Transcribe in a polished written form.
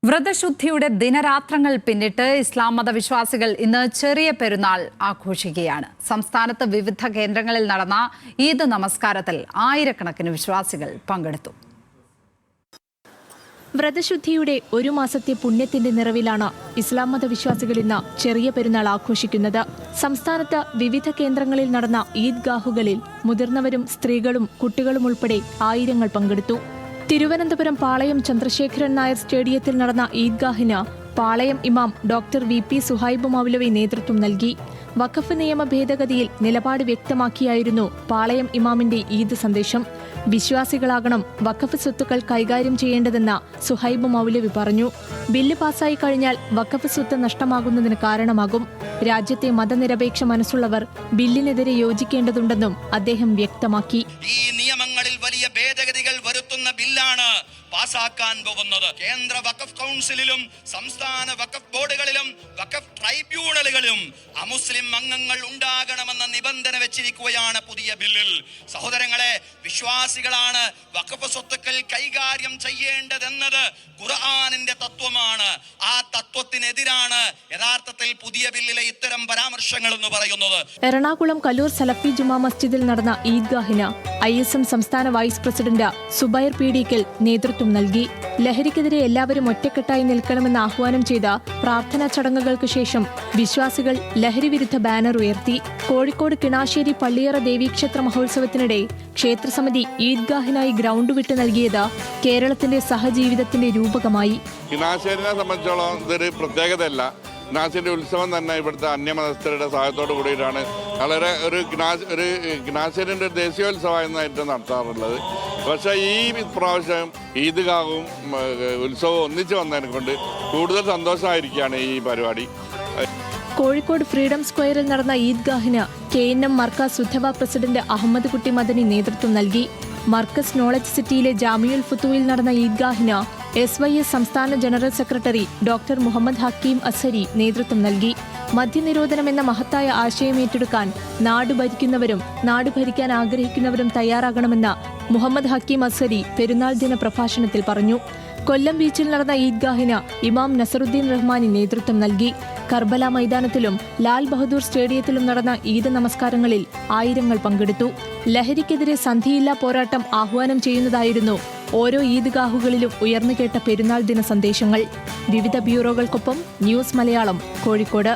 വ്രതശുദ്ധിയുടെ ദിനരാത്രങ്ങൾ പിന്നിട്ട് ഇസ്ലാം മതവിശ്വാസികൾ ഇന്ന് ചെറിയ പെരുന്നാൾ ആഘോഷിക്കുകയാണ്. സംസ്ഥാനത്ത് വിവിധ കേന്ദ്രങ്ങളിൽ നടന്ന ഈദ് നമസ്കാരത്തിൽ ആയിരക്കണക്കിന് വിശ്വാസികൾ പങ്കെടുത്തു. വ്രതശുദ്ധിയുടെ ഒരു മാസത്തെ പുണ്യത്തിന്റെ നിറവിലാണ് ഇസ്ലാം മതവിശ്വാസികൾ ഇന്ന് ചെറിയ പെരുന്നാൾ ആഘോഷിക്കുന്നത്. സംസ്ഥാനത്ത് വിവിധ കേന്ദ്രങ്ങളിൽ നടന്ന ഈദ്ഗാഹുകളിൽ മുതിർന്നവരും സ്ത്രീകളും കുട്ടികളും ഉൾപ്പെടെ ആയിരങ്ങൾ പങ്കെടുത്തു. തിരുവനന്തപുരം പാളയം ചന്ദ്രശേഖരൻ നായർ സ്റ്റേഡിയത്തിൽ നടന്ന ഈദ്ഗാഹിന് പാളയം ഇമാം ഡോക്ടർ VP സുഹൈബ് മൗലവി നേതൃത്വം നൽകി. വഖഫ് നിയമ ഭേദഗതിയിൽ നിലപാട് വ്യക്തമാക്കിയായിരുന്നു പാളയം ഇമാമിന്റെ ഈദ് സന്ദേശം. വിശ്വാസികളാകണം വഖഫ് സ്വത്തുക്കൾ കൈകാര്യം ചെയ്യേണ്ടതെന്ന് സുഹൈബ് മൗലവി പറഞ്ഞു. ബില്ല് പാസായി കഴിഞ്ഞാൽ വഖഫ് സ്വത്ത് നഷ്ടമാകുന്നതിന് കാരണമാകും. രാജ്യത്തെ മതനിരപേക്ഷ മനസ്സുള്ളവർ ബില്ലിനെതിരെ യോജിക്കേണ്ടതുണ്ടെന്നും അദ്ദേഹം വ്യക്തമാക്കി. ഈ നിയമങ്ങളിൽ വലിയ ഭേദഗതികൾ വരുത്തുന്ന ബില്ലാണ് പാസാക്കാൻ പോകുന്നത്. കേന്ദ്ര വഖഫ് കൗൺസിലിലും സംസ്ഥാന വഖഫ് ബോർഡുകളിലും വഖഫ് ട്രൈബ്യൂണലുകളിലും അമുസ്ലിം അംഗങ്ങൾ ഉണ്ടാകണമെന്ന നിബന്ധന വെച്ചിരിക്കുകയാണ് പുതിയ ബില്ലിൽ. സഹോദരങ്ങളെ, വിശ്വാസികളാണ് വഖഫ് സ്വത്തുക്കൾ കൈകാര്യം ചെയ്യേണ്ടതെന്നത് ഖുർആനിന്റെ തത്വമാണ്. ആ തത്വത്തിനെതിരാണ് യഥാർത്ഥത്തിൽ പുതിയ ബില്ലിലെ ഇത്തരം പരാമർശങ്ങൾ എന്ന് പറയുന്നത്. എറണാകുളം കലൂർ സലഫി ജുമാ മസ്ജിദിൽ നടന്ന ഈദ്ഗാഹിന് ISM സംസ്ഥാന വൈസ് പ്രസിഡന്റ് സുബൈർ പീഡിക്കൽ നേതൃത്വം നൽകി. ലഹരിക്കെതിരെ എല്ലാവരും ഒറ്റക്കെട്ടായി നിൽക്കണമെന്ന് ആഹ്വാനം ചെയ്ത പ്രാർത്ഥനാ ചടങ്ങുകൾക്ക് ശേഷം വിശ്വാസികൾ ലഹരി വിരുദ്ധ ബാനർ ഉയർത്തി. കോഴിക്കോട് കിണാശ്ശേരി പള്ളിയറ ദേവീക്ഷേത്ര മഹോത്സവത്തിനിടെ ക്ഷേത്രസമിതി ഈദ്ഗാഹിനായി ഗ്രൗണ്ട് വിട്ടു നൽകിയത് കേരളത്തിന്റെ സഹജീവിതത്തിന്റെ രൂപകമായി. കിണാശ്ശേരിനെ സംബന്ധിച്ചോളം ഇതൊരു പ്രത്യേകതയല്ല. കിണാശ്ശേരി ഉത്സവം തന്നെ ഇവിടുത്തെ അന്യമതസ്ഥരുടെ സഹായത്തോടു കൂടിയിട്ടാണ് വളരെ ഒരു കിണാശ്ശേരിൻ്റെ ദേശീയോത്സവമായിട്ട് നടത്താറുള്ളത്. പക്ഷേ ഈ പ്രാവശ്യം ഈദ്ഗാഹും ഉത്സവവും ഒന്നിച്ച് വന്നതിനെ കൊണ്ട് കൂടുതൽ സന്തോഷമായിരിക്കുകയാണ് ഈ പരിപാടി. കോഴിക്കോട് ഫ്രീഡം സ്ക്വയറിൽ നടന്ന ഈദ്ഗാഹിന് KNM മർക്കസ് സുധവ പ്രസിഡന്റ് അഹമ്മദ് കുട്ടി മദനി നേതൃത്വം നൽകി. മർക്കസ് നോളജ് സിറ്റിയിലെ ജാമിയുൽ ഫുത്തൂയിൽ നടന്ന ഈദ്ഗാഹിന് SYS സംസ്ഥാന general secretary doctor Muhammad Hakeem Azhari നേതൃത്വം നൽകി. മദ്യനിരോധനം എന്ന മഹത്തായ ആശയം ഏറ്റെടുക്കാൻ നാട് ഭരിക്കുന്നവരും നാട് ഭരിക്കാൻ ആഗ്രഹിക്കുന്നവരും തയ്യാറാകണമെന്ന് മുഹമ്മദ് ഹക്കീം അസരി പെരുന്നാൾ ദിന പ്രഭാഷണത്തിൽ പറഞ്ഞു. കൊല്ലം ബീച്ചിൽ നടന്ന ഈദ്ഗാഹിന് ഇമാം നസറുദ്ദീൻ റഹ്മാനി നേതൃത്വം നൽകി. കർബല മൈതാനത്തിലും ലാൽ ബഹദൂർ സ്റ്റേഡിയത്തിലും നടന്ന ഈദ് നമസ്കാരങ്ങളിൽ ആയിരങ്ങൾ പങ്കെടുത്തു. ലഹരിക്കെതിരെ സന്ധിയില്ലാ പോരാട്ടം ആഹ്വാനം ചെയ്യുന്നതായിരുന്നു ഓരോ ഈദ്ഗാഹുകളിലും ഉയർന്നുകേട്ട പെരുന്നാൾ ദിന സന്ദേശങ്ങൾ. വിവിധ ബ്യൂറോകൾക്കൊപ്പം ന്യൂസ് മലയാളം, കോഴിക്കോട്.